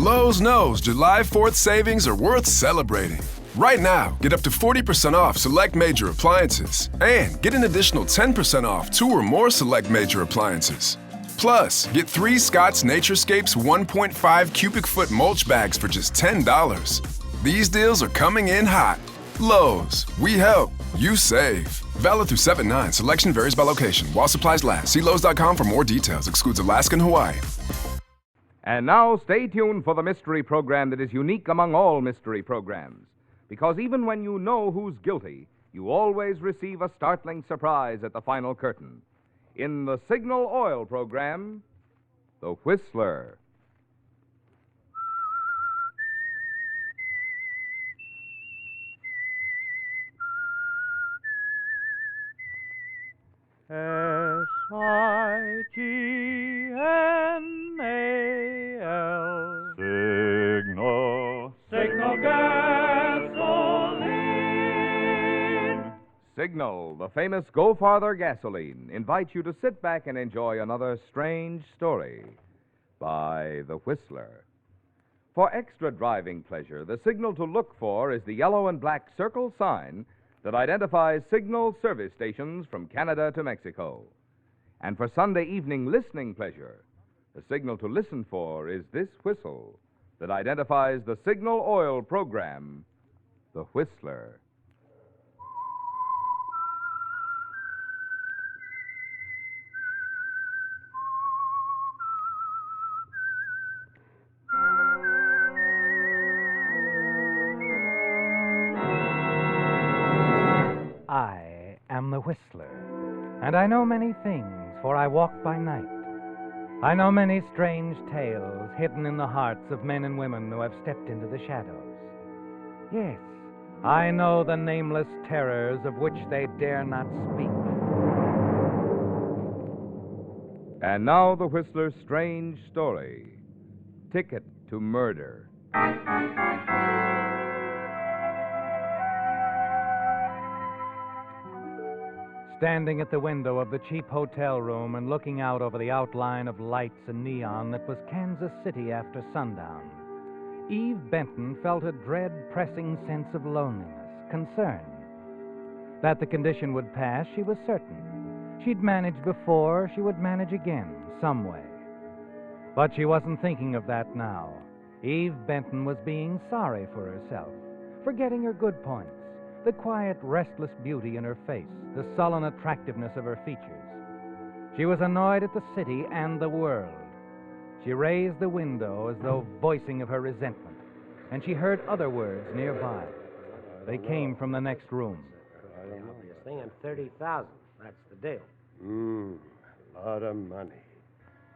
Lowe's knows July 4th savings are worth celebrating. Right now, get up to 40% off select major appliances and get an additional 10% off 2 or more select major appliances. Plus, get 3 Scott's Naturescapes 1.5 cubic foot mulch bags for just $10. These deals are coming in hot. Lowe's, we help, you save. Valid through 7/9. Selection varies by location. While supplies last. See Lowe's.com for more details. Excludes Alaska and Hawaii. And now, stay tuned for the mystery program that is unique among all mystery programs. Because even when you know who's guilty, you always receive a startling surprise at the final curtain. In the Signal Oil program, The Whistler. S-I-G-N-A-L Signal gasoline. Signal, the famous Go Farther gasoline, invites you to sit back and enjoy another strange story by The Whistler. For extra driving pleasure, the signal to look for is the yellow and black circle sign that identifies Signal service stations from Canada to Mexico. And for Sunday evening listening pleasure, the signal to listen for is this whistle that identifies the Signal Oil program, The Whistler. I am the Whistler, and I know many things, for I walk by night. I know many strange tales hidden in the hearts of men and women who have stepped into the shadows. Yes, I know the nameless terrors of which they dare not speak. And now the Whistler's strange story, Ticket to Murder. Standing at the window of the cheap hotel room and looking out over the outline of lights and neon that was Kansas City after sundown, Eve Benton felt a dread, pressing sense of loneliness, concern. That the condition would pass, she was certain. She'd managed before, she would manage again, some way. But she wasn't thinking of that now. Eve Benton was being sorry for herself, forgetting her good points. The quiet, restless beauty in her face, the sullen attractiveness of her features. She was annoyed at the city and the world. She raised the window as though voicing of her resentment, and she heard other words nearby. They came from the next room. Obvious thing, I'm 30,000. That's the deal. A lot of money.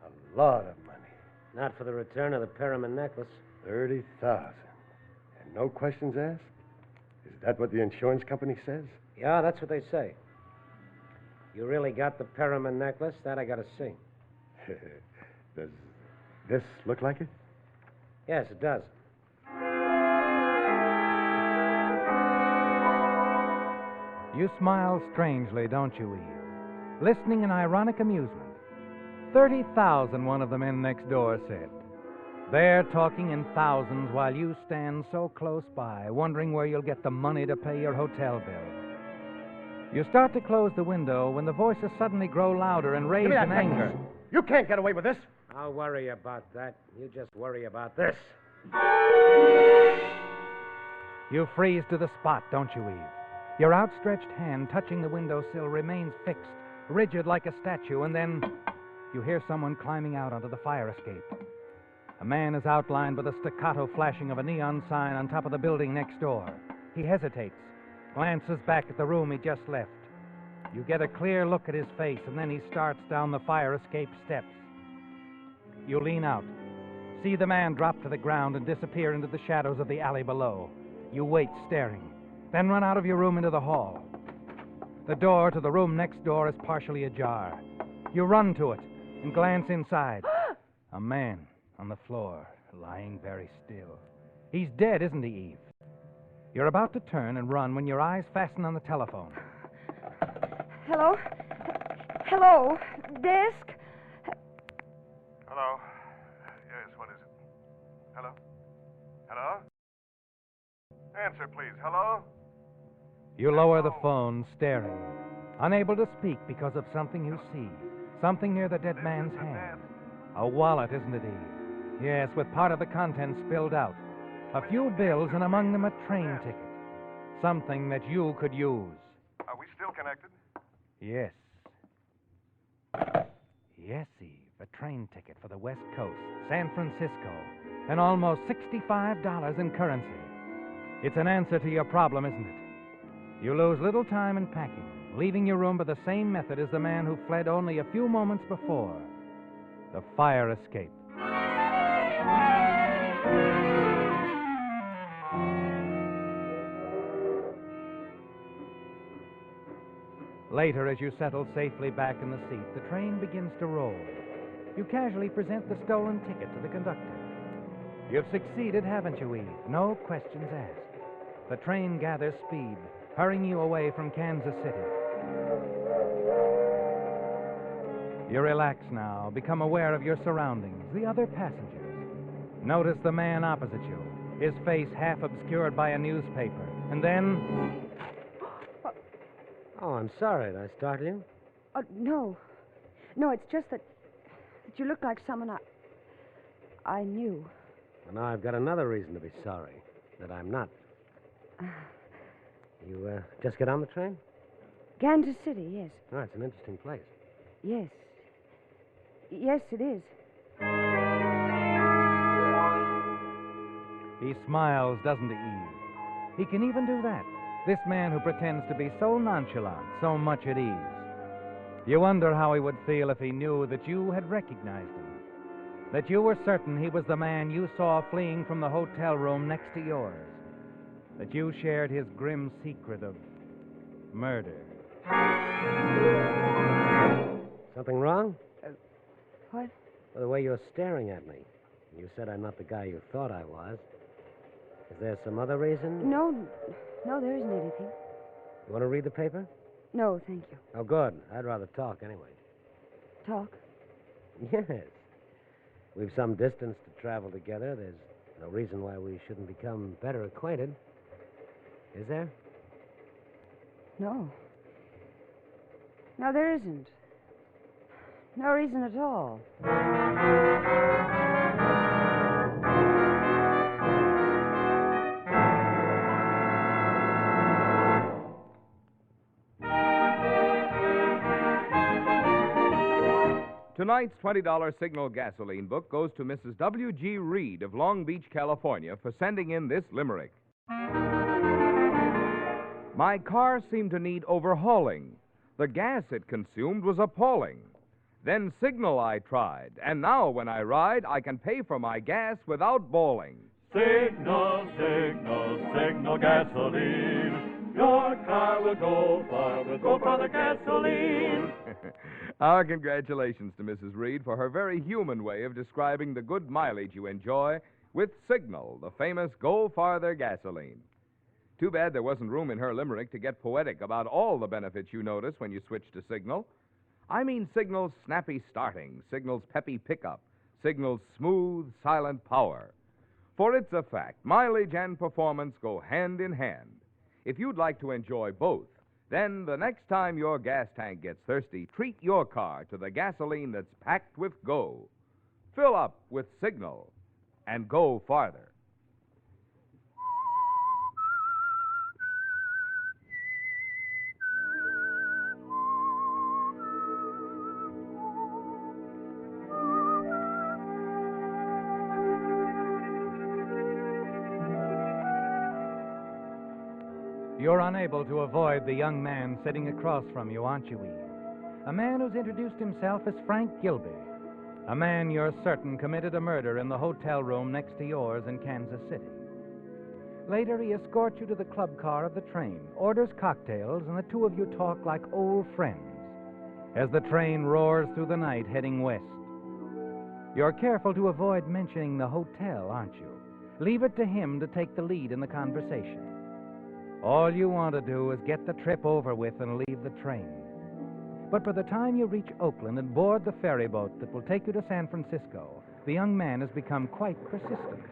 A lot of money. Not for the return of the Perriman necklace. 30,000. And no questions asked? Is that what the insurance company says? Yeah, that's what they say. You really got the Perriman necklace? That I gotta see. Does this look like it? Yes, it does. You smile strangely, don't you, Eve? Listening in ironic amusement. 30,000, one of the men next door said. They're talking in thousands while you stand so close by, wondering where you'll get the money to pay your hotel bill. You start to close the window when the voices suddenly grow louder and raised in anger. You can't get away with this. I'll worry about that. You just worry about this. You freeze to the spot, don't you, Eve? Your outstretched hand touching the windowsill remains fixed, rigid like a statue, and then you hear someone climbing out onto the fire escape. A man is outlined by the staccato flashing of a neon sign on top of the building next door. He hesitates, glances back at the room he just left. You get a clear look at his face, and then he starts down the fire escape steps. You lean out, see the man drop to the ground and disappear into the shadows of the alley below. You wait, staring, then run out of your room into the hall. The door to the room next door is partially ajar. You run to it and glance inside. A man on the floor, lying very still. He's dead, isn't he, Eve? You're about to turn and run when your eyes fasten on the telephone. Hello? Hello? Desk? Hello? Yes, what is it? Hello? Hello? Answer, please. Hello? You lower the phone, staring, unable to speak because of something you see, something near the dead man's hand. A wallet, isn't it, Eve? Yes, with part of the contents spilled out. A few bills, and among them a train ticket. Something that you could use. Are we still connected? Yes. Yes, Eve. A train ticket for the West Coast, San Francisco, and almost $65 in currency. It's an answer to your problem, isn't it? You lose little time in packing, leaving your room by the same method as the man who fled only a few moments before. The fire escape. Later, as you settle safely back in the seat, the train begins to roll. You casually present the stolen ticket to the conductor. You've succeeded, haven't you, Eve? No questions asked. The train gathers speed, hurrying you away from Kansas City. You relax now, become aware of your surroundings, the other passengers. Notice the man opposite you, his face half obscured by a newspaper. And then... Oh, I'm sorry. Did I startle you? Oh, no. No, it's just that you look like someone I knew. Well, now I've got another reason to be sorry. That I'm not. You just get on the train? Kansas City, yes. Oh, it's an interesting place. Yes. Yes, it is. He smiles, doesn't he, Eve? He can even do that. This man who pretends to be so nonchalant, so much at ease. You wonder how he would feel if he knew that you had recognized him. That you were certain he was the man you saw fleeing from the hotel room next to yours. That you shared his grim secret of murder. Something wrong? What? Well, the way you're staring at me. You said I'm not the guy you thought I was. Is there some other reason? No, there isn't anything. You want to read the paper? No, thank you. Oh, good. I'd rather talk anyway. Talk? Yes. We've some distance to travel together. There's no reason why we shouldn't become better acquainted. Is there? No. No, there isn't. No reason at all. Tonight's $20 Signal gasoline book goes to Mrs. W.G. Reed of Long Beach, California, for sending in this limerick. My car seemed to need overhauling. The gas it consumed was appalling. Then Signal I tried, and now when I ride, I can pay for my gas without bawling. Signal, signal, signal gasoline. Your car will go for the gasoline. Our congratulations to Mrs. Reed for her very human way of describing the good mileage you enjoy with Signal, the famous Go Farther gasoline. Too bad there wasn't room in her limerick to get poetic about all the benefits you notice when you switch to Signal. I mean Signal's snappy starting, Signal's peppy pickup, Signal's smooth, silent power. For it's a fact, mileage and performance go hand in hand. If you'd like to enjoy both, then the next time your gas tank gets thirsty, treat your car to the gasoline that's packed with go. Fill up with Signal and go farther. You're unable to avoid the young man sitting across from you, aren't you, Eve? A man who's introduced himself as Frank Gilby. A man you're certain committed a murder in the hotel room next to yours in Kansas City. Later, he escorts you to the club car of the train, orders cocktails, and the two of you talk like old friends as the train roars through the night heading west. You're careful to avoid mentioning the hotel, aren't you? Leave it to him to take the lead in the conversation. All you want to do is get the trip over with and leave the train. But by the time you reach Oakland and board the ferry boat that will take you to San Francisco, the young man has become quite persistent.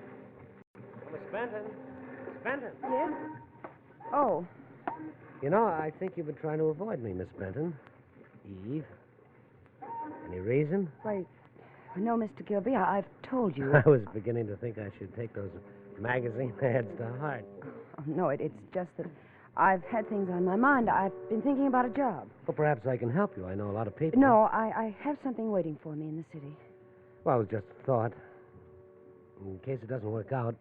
Benton. Miss Benton. Yes? Oh, You know, I think you've been trying to avoid me, Miss Benton. Eve. Any reason? wait. No, Mr. Gilby, I've told you. I was beginning to think I should take those magazine ads to heart. Oh, no, it's just that I've had things on my mind. I've been thinking about a job. Well, perhaps I can help you. I know a lot of people. No, I have something waiting for me in the city. Well, it was just a thought. In case it doesn't work out,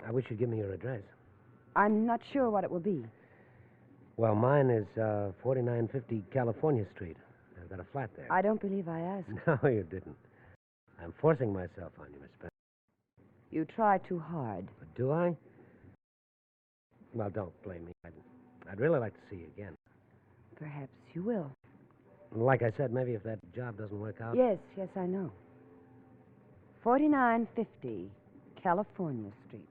I wish you'd give me your address. I'm not sure what it will be. Well, mine is 4950 California Street. I've got a flat there. I don't believe I asked. No, you didn't. I'm forcing myself on you, Miss Benton. You try too hard. But do I? Well, don't blame me. I'd really like to see you again. Perhaps you will. Like I said, maybe if that job doesn't work out. Yes, I know. 4950 California Street.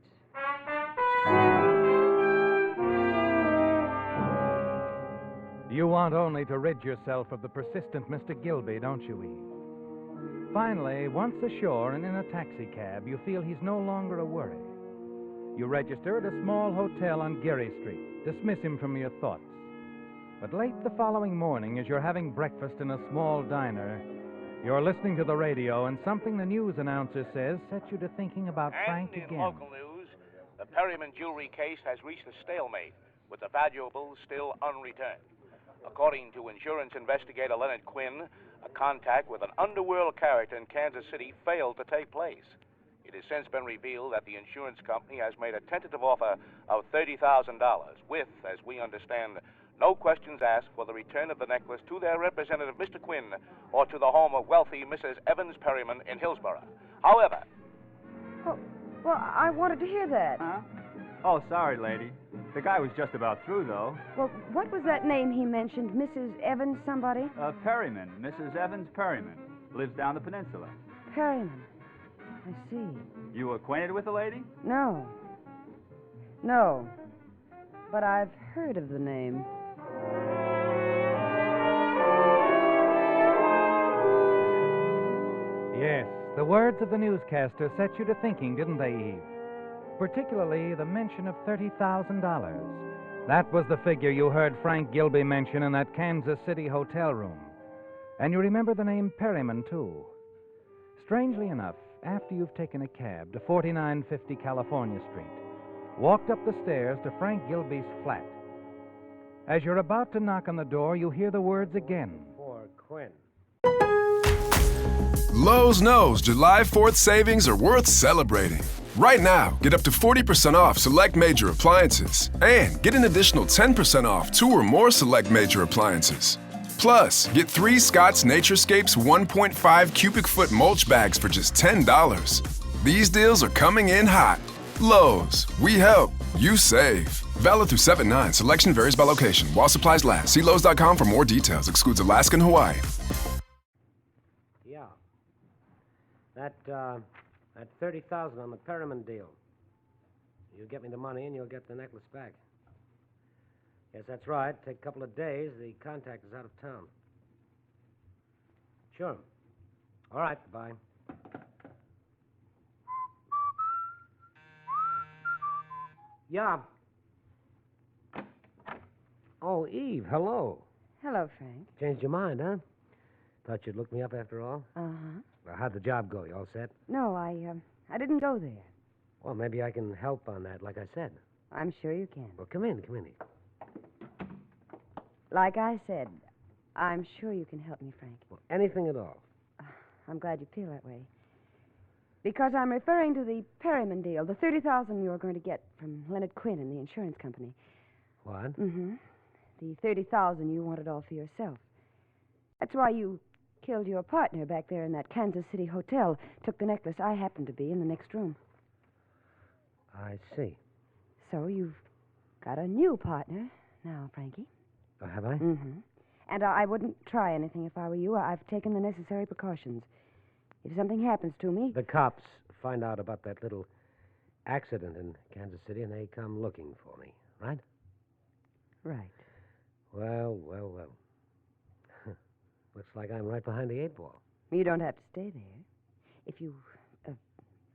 You want only to rid yourself of the persistent Mr. Gilby, don't you, Eve? Finally, once ashore and in a taxicab, you feel he's no longer a worry. You register at a small hotel on Geary Street. Dismiss him from your thoughts. But late the following morning, as you're having breakfast in a small diner, you're listening to the radio, and something the news announcer says sets you to thinking about Frank And in again. local news, the Perryman jewelry case has reached a stalemate, with the valuables still unreturned. According to insurance investigator Leonard Quinn, a contact with an underworld character in Kansas City failed to take place. It has since been revealed that the insurance company has made a tentative offer of $30,000 with, as we understand, no questions asked for the return of the necklace to their representative, Mr. Quinn, or to the home of wealthy Mrs. Evans Perryman in Hillsborough. However... Oh, well, I wanted to hear that. Huh? Oh, sorry, lady. The guy was just about through, though. Well, what was that name he mentioned? Mrs. Evans somebody? Perryman, Mrs. Evans Perryman. Lives down the peninsula. Perryman. I see. You acquainted with the lady? No. No. But I've heard of the name. Yes, the words of the newscaster set you to thinking, didn't they, Eve? Particularly the mention of $30,000. That was the figure you heard Frank Gilby mention in that Kansas City hotel room. And you remember the name Perryman, too. Strangely enough, after you've taken a cab to 4950 California Street, walked up the stairs to Frank Gilby's flat. As you're about to knock on the door, you hear the words again. For Quinn. Lowe's knows July 4th savings are worth celebrating. Right now, get up to 40% off select major appliances and get an additional 10% off 2 or more select major appliances. Plus, get 3 Scott's Naturescapes 1.5 cubic foot mulch bags for just $10. These deals are coming in hot. Lowe's, we help, you save. Valid through 7/9. Selection varies by location. While supplies last. See Lowe's.com for more details. Excludes Alaska and Hawaii. Yeah. That $30,000 on the Perryman deal. You get me the money and you'll get the necklace back. Yes, that's right. Take a couple of days. The contact is out of town. Sure. All right, bye. Yeah. Oh, Eve, hello. Hello, Frank. Changed your mind, huh? Thought you'd look me up after all? Uh-huh. Well, how'd the job go? You all set? No, I didn't go there. Well, maybe I can help on that, like I said. I'm sure you can. Well, come in, Eve. Like I said, I'm sure you can help me, Frank. Well, anything at all. I'm glad you feel that way. Because I'm referring to the Perryman deal, the $30,000 you were going to get from Leonard Quinn and the insurance company. What? Mm-hmm. The $30,000 you wanted all for yourself. That's why you killed your partner back there in that Kansas City hotel, took the necklace I happened to be in the next room. I see. So you've got a new partner now, Frankie. Oh, have I? Mm-hmm. And I wouldn't try anything if I were you. I've taken the necessary precautions. If something happens to me... The cops find out about that little accident in Kansas City, and they come looking for me, right? Right. Well. Looks like I'm right behind the 8 ball. You don't have to stay there. If you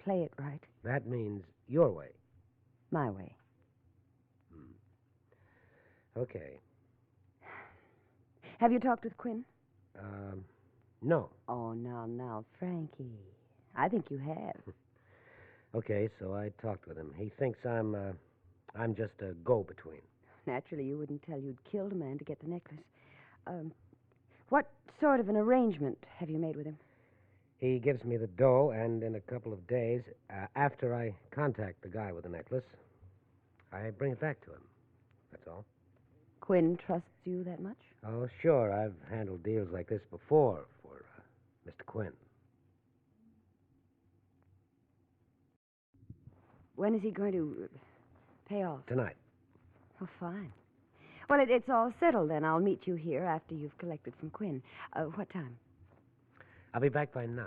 play it right. That means your way. My way. Okay. Have you talked with Quinn? No. Oh, now, Frankie. I think you have. Okay, so I talked with him. He thinks I'm just a go-between. Naturally, you wouldn't tell you'd killed a man to get the necklace. What sort of an arrangement have you made with him? He gives me the dough, and in a couple of days, after I contact the guy with the necklace, I bring it back to him. That's all. Quinn trusts you that much? Oh, sure. I've handled deals like this before for Mr. Quinn. When is he going to pay off? Tonight. Oh, fine. Well, it's all settled then. I'll meet you here after you've collected from Quinn. What time? I'll be back by 9.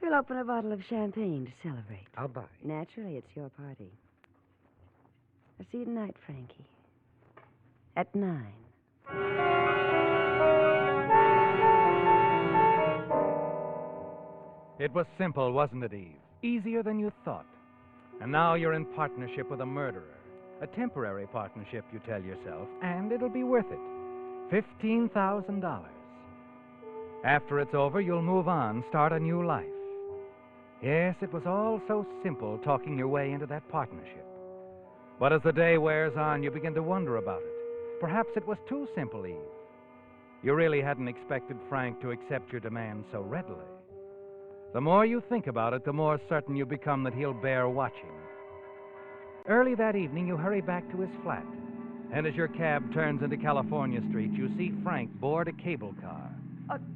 We'll open a bottle of champagne to celebrate. I'll buy. Naturally, it's your party. I'll see you tonight, Frankie. At 9. It was simple, wasn't it, Eve? Easier than you thought. And now you're in partnership with a murderer. A temporary partnership, you tell yourself, and it'll be worth it. $15,000. After it's over, you'll move on, start a new life. Yes, it was all so simple, talking your way into that partnership. But as the day wears on, you begin to wonder about it. Perhaps it was too simple, Eve. You really hadn't expected Frank to accept your demand so readily. The more you think about it, the more certain you become that he'll bear watching. Early that evening, you hurry back to his flat. And as your cab turns into California Street, you see Frank board a cable car.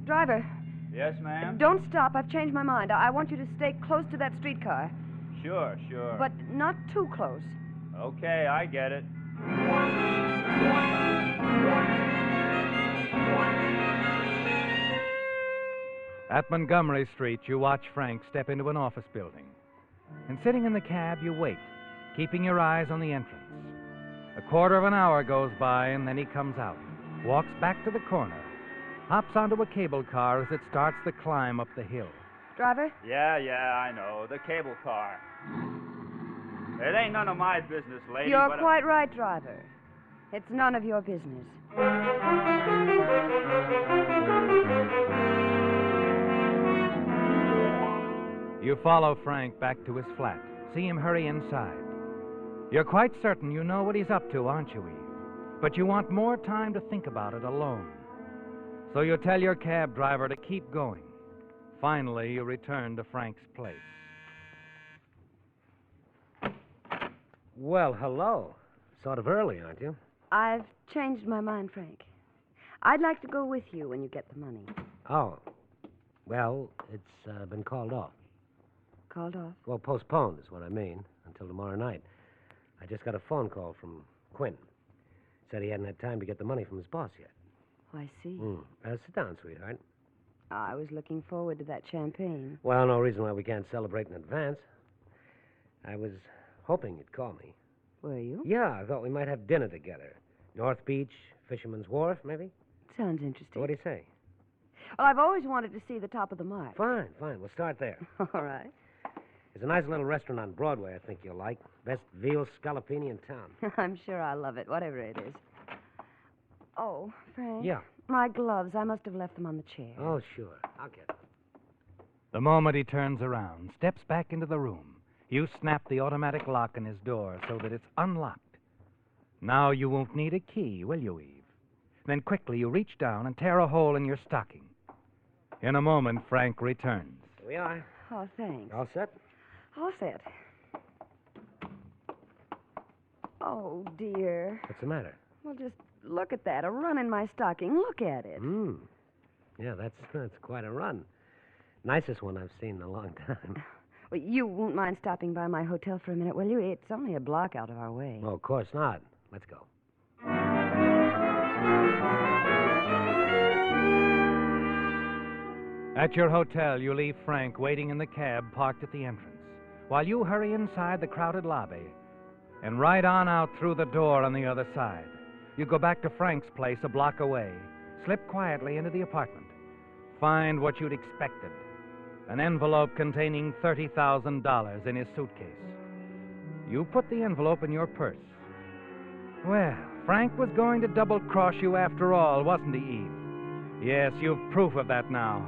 Driver. Yes, ma'am? Don't stop. I've changed my mind. I want you to stay close to that streetcar. Sure. But not too close. Okay, I get it. At Montgomery Street, you watch Frank step into an office building. And sitting in the cab, you wait, keeping your eyes on the entrance. A quarter of an hour goes by, and then he comes out, walks back to the corner, hops onto a cable car as it starts the climb up the hill. Driver? Yeah, I know. The cable car. It ain't none of my business, lady. You're but quite right, driver. It's none of your business. You follow Frank back to his flat, see him hurry inside. You're quite certain you know what he's up to, aren't you, Eve? But you want more time to think about it alone. So you tell your cab driver to keep going. Finally, you return to Frank's place. Well, hello. Sort of early, aren't you? I've changed my mind, Frank. I'd like to go with you when you get the money. Oh. Well, it's been called off. Called off? Well, postponed is what I mean, until tomorrow night. I just got a phone call from Quinn. Said he hadn't had time to get the money from his boss yet. Oh, I see. Sit down, sweetheart. I was looking forward to that champagne. Well, no reason why we can't celebrate in advance. I was hoping you'd call me. Were you? Yeah, I thought we might have dinner together. North Beach, Fisherman's Wharf, maybe? Sounds interesting. What do you say? Well, I've always wanted to see the top of the Mark. Fine. We'll start there. All right. There's a nice little restaurant on Broadway I think you'll like. Best veal scallopini in town. I'm sure I'll love it, whatever it is. Oh, Frank. Yeah. My gloves. I must have left them on the chair. Oh, sure. I'll get them. The moment he turns around, steps back into the room, you snap the automatic lock on his door so that it's unlocked. Now you won't need a key, will you, Eve? Then quickly you reach down and tear a hole in your stocking. In a moment, Frank returns. Here we are. Oh, thanks. All set? All set. Oh, dear. What's the matter? Well, just look at that. A run in my stocking. Look at it. Yeah, that's quite a run. Nicest one I've seen in a long time. Well, you won't mind stopping by my hotel for a minute, will you? It's only a block out of our way. Oh, of course not. Let's go. At your hotel, you leave Frank waiting in the cab parked at the entrance, while you hurry inside the crowded lobby and right on out through the door on the other side. You go back to Frank's place a block away, slip quietly into the apartment, find what you'd expected, an envelope containing $30,000 in his suitcase. You put the envelope in your purse. Well, Frank was going to double-cross you after all, wasn't he, Eve? Yes, you've proof of that now.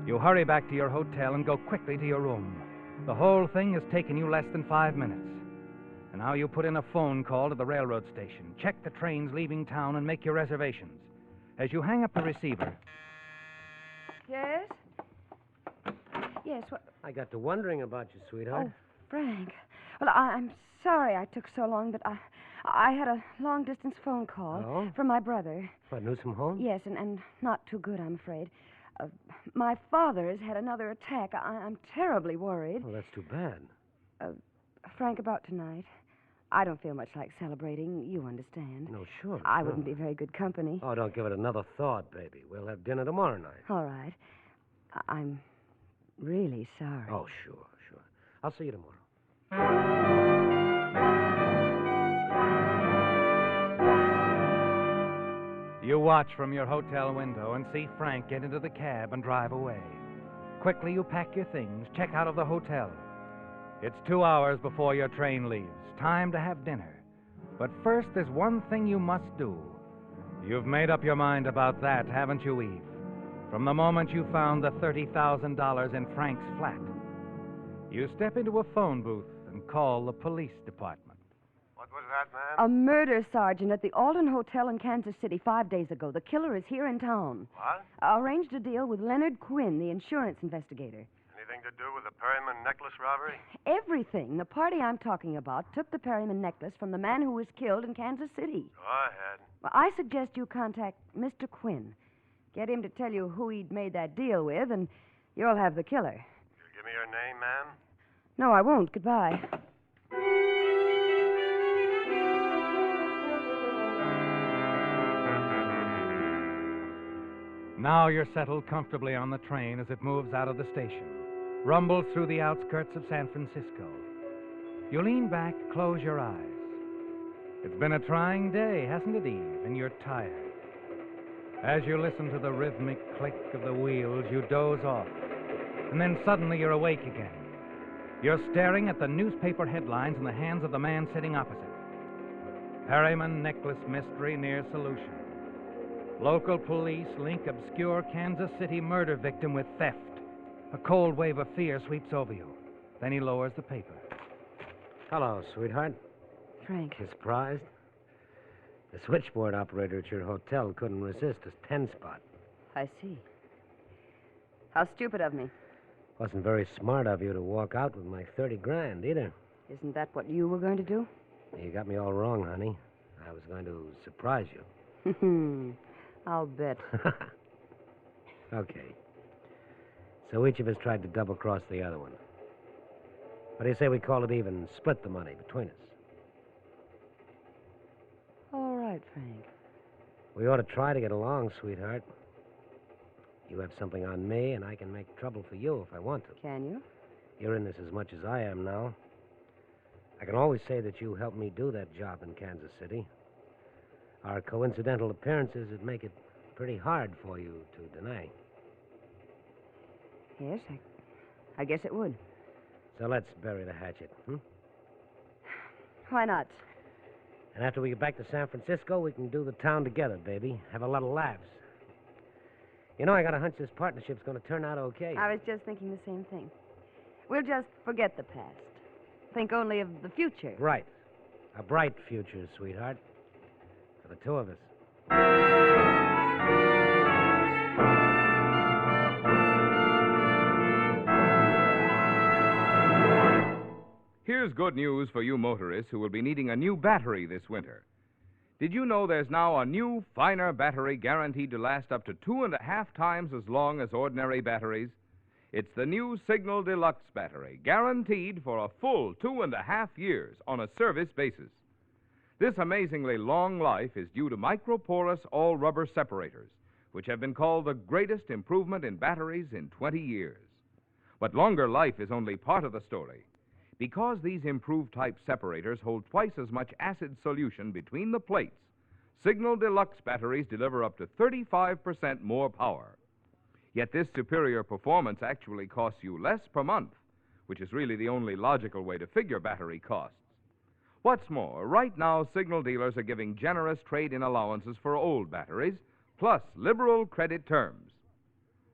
You hurry back to your hotel and go quickly to your room. The whole thing has taken you less than 5 minutes. And now you put in a phone call to the railroad station, check the trains leaving town, and make your reservations. As you hang up the receiver... Yes? Yes, what... I got to wondering about you, sweetheart. Oh, Frank. Well, I'm sorry I took so long, but I had a long-distance phone call from my brother. What, news from home? Yes, and not too good, I'm afraid. My father has had another attack. I'm terribly worried. Oh, that's too bad. Frank, about tonight. I don't feel much like celebrating. You understand. No, sure. I wouldn't be very good company. Oh, don't give it another thought, baby. We'll have dinner tomorrow night. All right. I'm really sorry. Oh, sure. I'll see you tomorrow. You watch from your hotel window and see Frank get into the cab and drive away. Quickly, you pack your things, check out of the hotel. It's 2 hours before your train leaves. Time to have dinner. But first, there's one thing you must do. You've made up your mind about that, haven't you, Eve? From the moment you found the $30,000 in Frank's flat. You step into a phone booth and call the police department. What was that, man? A murder sergeant at the Alden Hotel in Kansas City 5 days ago. The killer is here in town. What? Arranged a deal with Leonard Quinn, the insurance investigator. Anything to do with the Perryman necklace robbery? Everything. The party I'm talking about took the Perryman necklace from the man who was killed in Kansas City. Go ahead. Well, I suggest you contact Mr. Quinn. Get him to tell you who he'd made that deal with, and you'll have the killer. You give me your name, ma'am? No, I won't. Goodbye. Now you're settled comfortably on the train as it moves out of the station, rumbles through the outskirts of San Francisco. You lean back, close your eyes. It's been a trying day, hasn't it, Eve? And you're tired. As you listen to the rhythmic click of the wheels, you doze off. And then suddenly you're awake again. You're staring at the newspaper headlines in the hands of the man sitting opposite. Perryman necklace mystery near solution. Local police link obscure Kansas City murder victim with theft. A cold wave of fear sweeps over you. Then he lowers the paper. Hello, sweetheart. Frank. You surprised? The switchboard operator at your hotel couldn't resist a 10-spot. I see. How stupid of me. Wasn't very smart of you to walk out with my 30 grand, either. Isn't that what you were going to do? You got me all wrong, honey. I was going to surprise you. I'll bet. Okay. So each of us tried to double-cross the other one. What do you say we call it even and split the money between us? All right, Frank. We ought to try to get along, sweetheart. You have something on me, and I can make trouble for you if I want to. Can you? You're in this as much as I am now. I can always say that you helped me do that job in Kansas City. Our coincidental appearances would make it pretty hard for you to deny. Yes, I guess it would. So let's bury the hatchet, Why not? And after we get back to San Francisco, we can do the town together, baby. Have a lot of laughs. You know, I got a hunch this partnership's going to turn out okay. I was just thinking the same thing. We'll just forget the past. Think only of the future. Right. A bright future, sweetheart. For the two of us. Here's good news for you motorists who will be needing a new battery this winter. Did you know there's now a new, finer battery guaranteed to last up to 2.5 times as long as ordinary batteries? It's the new Signal Deluxe battery, guaranteed for a full 2.5 years on a service basis. This amazingly long life is due to microporous all-rubber separators, which have been called the greatest improvement in batteries in 20 years. But longer life is only part of the story. Because these improved type separators hold twice as much acid solution between the plates, Signal Deluxe batteries deliver up to 35% more power. Yet this superior performance actually costs you less per month, which is really the only logical way to figure battery costs. What's more, right now, signal dealers are giving generous trade-in allowances for old batteries, plus liberal credit terms.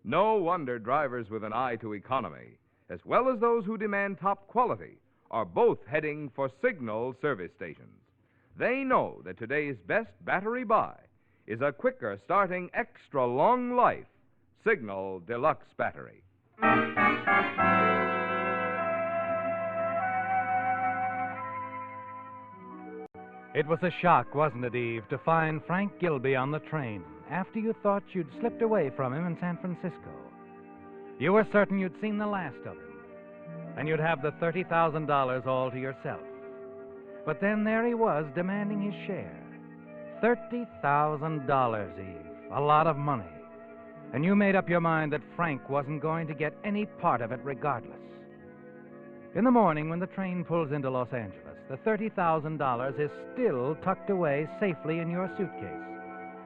No wonder drivers with an eye to economy, as well as those who demand top quality, are both heading for Signal service stations. They know that today's best battery buy is a quicker starting extra long life Signal Deluxe battery. It was a shock, wasn't it, Eve, to find Frank Gilby on the train after you thought you'd slipped away from him in San Francisco. You were certain you'd seen the last of him, and you'd have the $30,000 all to yourself. But then there he was, demanding his share. $30,000, Eve. A lot of money. And you made up your mind that Frank wasn't going to get any part of it regardless. In the morning, when the train pulls into Los Angeles, the $30,000 is still tucked away safely in your suitcase.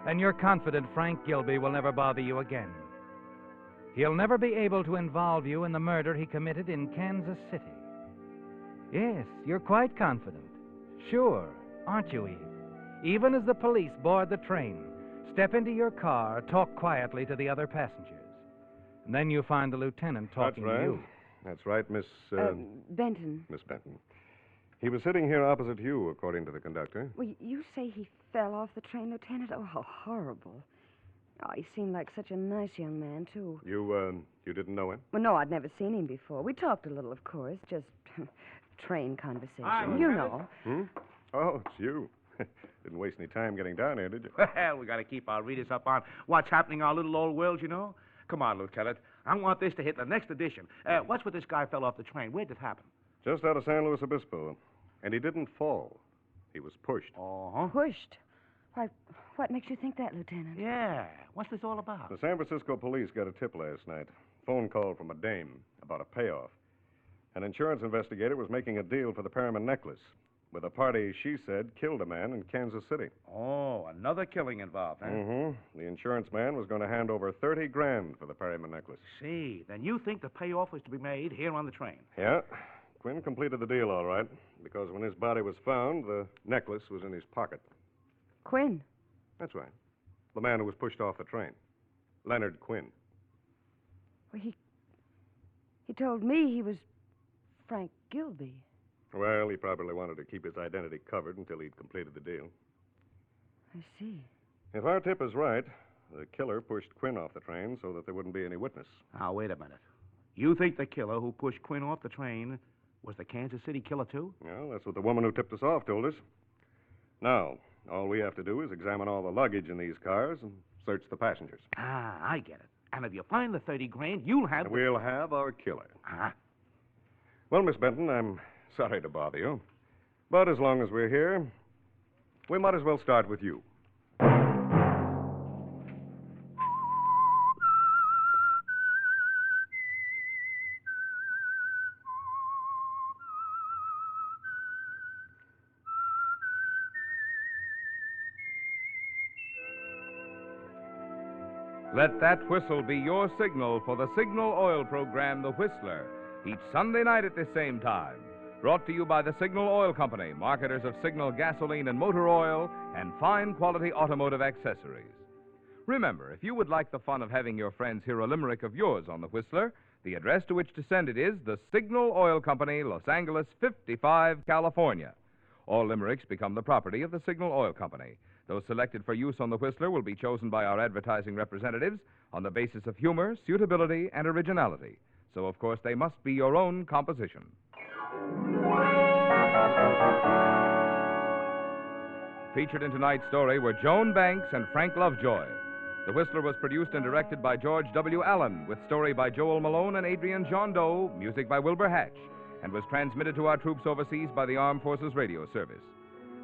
And you're confident Frank Gilby will never bother you again. He'll never be able to involve you in the murder he committed in Kansas City. Yes, you're quite confident. Sure, aren't you, Eve? Even as the police board the train, step into your car, talk quietly to the other passengers. And then you find the lieutenant talking to you. That's right, Miss... Benton. Miss Benton. He was sitting here opposite you, according to the conductor. Well, you say he fell off the train, Lieutenant? Oh, how horrible. Oh, he seemed like such a nice young man, too. You didn't know him? Well, no, I'd never seen him before. We talked a little, of course, just train conversation. Hi, you know. Oh, it's you. Didn't waste any time getting down here, did you? Well, we got to keep our readers up on what's happening in our little old world, you know. Come on, Lieutenant. I want this to hit the next edition. What's with this guy fell off the train? Where'd it happen? Just out of San Luis Obispo. And he didn't fall. He was pushed. Uh-huh. Pushed? Why, what makes you think that, Lieutenant? Yeah. What's this all about? The San Francisco police got a tip last night. Phone call from a dame about a payoff. An insurance investigator was making a deal for the Perriman necklace with a party she said killed a man in Kansas City. Oh, another killing involved, huh? Mm-hmm. The insurance man was going to hand over $30,000 for the Perriman necklace. See, then you think the payoff was to be made here on the train? Yeah. Quinn completed the deal all right, because when his body was found, the necklace was in his pocket. Quinn? That's right. The man who was pushed off the train. Leonard Quinn. Well, he told me he was Frank Gilby. Well, he probably wanted to keep his identity covered until he'd completed the deal. I see. If our tip is right, the killer pushed Quinn off the train so that there wouldn't be any witness. Now, wait a minute. You think the killer who pushed Quinn off the train was the Kansas City killer, too? Well, that's what the woman who tipped us off told us. Now, all we have to do is examine all the luggage in these cars and search the passengers. Ah, I get it. And if you find the $30,000, you'll have... We'll have our killer. Ah. Well, Miss Benton, I'm sorry to bother you. But as long as we're here, we might as well start with you. Let that whistle be your signal for the Signal Oil program, The Whistler, each Sunday night at this same time. Brought to you by the Signal Oil Company, marketers of Signal gasoline and motor oil and fine quality automotive accessories. Remember, if you would like the fun of having your friends hear a limerick of yours on The Whistler, the address to which to send it is the Signal Oil Company, Los Angeles 55, California. All limericks become the property of the Signal Oil Company. Those selected for use on The Whistler will be chosen by our advertising representatives on the basis of humor, suitability, and originality. So, of course, they must be your own composition. Featured in tonight's story were Joan Banks and Frank Lovejoy. The Whistler was produced and directed by George W. Allen, with story by Joel Malone and Adrian John Doe, music by Wilbur Hatch, and was transmitted to our troops overseas by the Armed Forces Radio Service.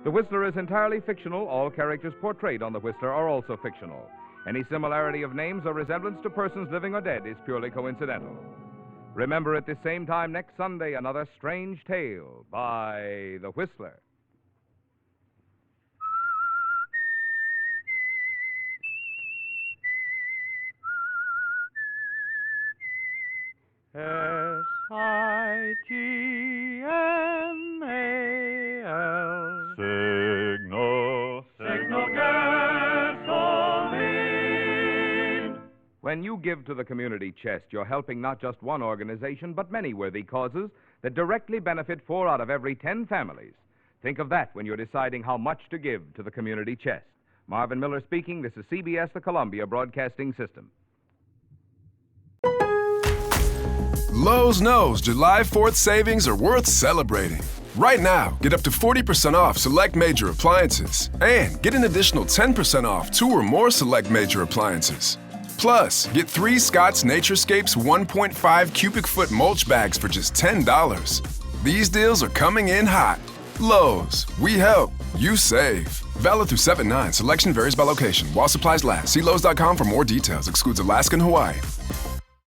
The Whistler is entirely fictional. All characters portrayed on The Whistler are also fictional. Any similarity of names or resemblance to persons living or dead is purely coincidental. Remember, at the same time next Sunday, another strange tale by The Whistler. S-I-G-N-A-L. Signal gasoline. When you give to the community chest, you're helping not just one organization, but many worthy causes that directly benefit 4 out of every 10 families. Think of that when you're deciding how much to give to the community chest. Marvin Miller speaking. This is CBS, the Columbia Broadcasting System. Lowe's knows July 4th savings are worth celebrating. Right now, get up to 40% off select major appliances and get an additional 10% off 2 or more select major appliances. Plus, get 3 Scott's Naturescapes 1.5 cubic foot mulch bags for just $10. These deals are coming in hot. Lowe's, we help, you save. Valid through 7/9. Selection varies by location. While supplies last. See Lowe's.com for more details. Excludes Alaska and Hawaii.